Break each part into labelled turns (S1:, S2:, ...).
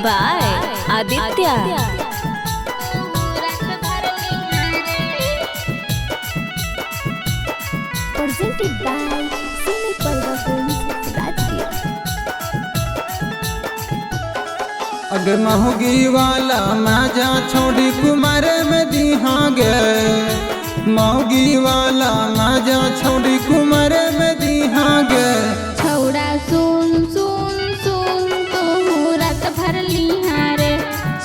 S1: By Aditya.
S2: presented by Simi Parva Films, Rajgir.
S3: अगर महोगी वाला माजा छोड़ी कुमारे में दिहागे, महोगी वाला माजा छोड़ी कुमारे में दिहागे।
S2: छौड़ा सुन सुन सुन तू रात भर लिहारे,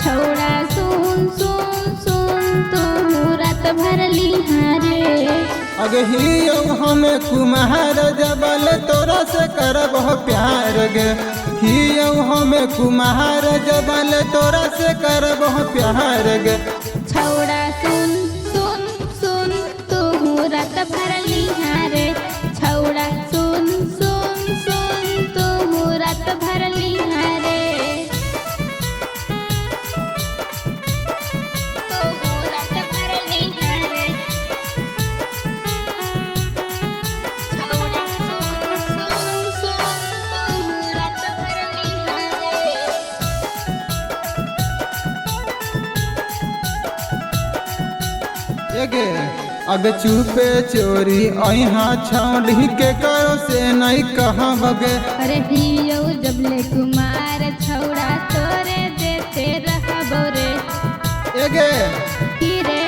S2: छौड़ा सुन सुन सुन तू रात भर लिहारे।
S3: अगे ही हमें कुम्हार जबल तोरा से करब प्यार गे, ही हमें कुम्हार जबल तोरा से करब प्यार गे।
S2: छौड़ा सुन सुन सुन तू रात भर लिहारे, छौड़ा सुन सुन सुन तू रात भर लिहारे। तू रात भर लिहारे, छौड़ा सुन सुन सुन तू रात भर लिहारे।
S3: एगे अगे चुपे चोरी अहा छौड़ी के करो से नहीं कहाँ बगे।
S2: अरे हियो जबले कुमार छौड़ा तोरे देते रहबो रे।
S3: एगे
S2: रे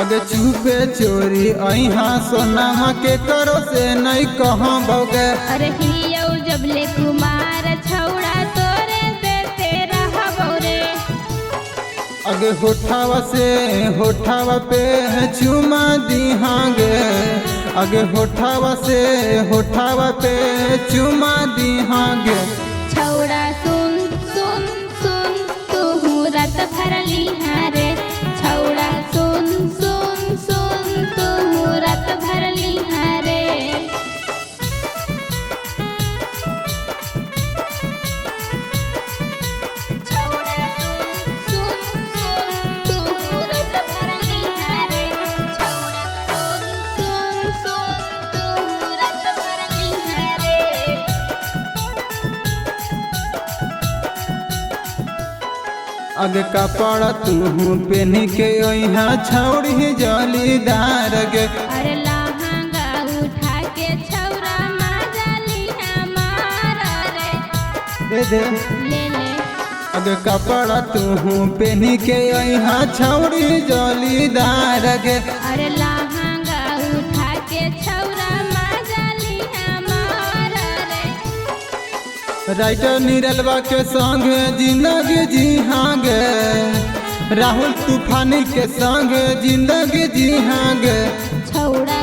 S3: अगे चुपे चोरी अहा सोना के करो से नहीं कहाँ बगे।
S2: अरे हियो जबले कुमार छौड़ा तोरे देते रहबो रे।
S3: अगे होठावा से होठावा पे चुमा दिहागे, अगे होठावा से होठावा पे चुमा दिहागे।
S2: छौड़ा सुन सुन सुन तू रात भर लिहारे, छौड़ा सुन सुन सुन तू रात भर लिहारे। छौड़ा सुन सुन सुन तू रात भर लिहारे, छौड़ा सुन सुन सुन तू रात भर लिहारे।
S3: अगे कपड़ा तू पहन के यहाँ छौड़ी जालीदार गे।
S2: अरे लहंगा उठा के छौरा माजाली हमारा रे।
S3: दे दे
S2: ले ले
S3: अगे कपड़ा तू पहन के यहाँ छौड़ी जालीदार गे।
S2: अरे लहंगा उठा के छौरा माजाली हमारा रे।
S3: राइटर निरलवा के संग जिंदगी जी गे, राहुल तूफानी के संग जिंदगी जी गे।
S2: छौड़ा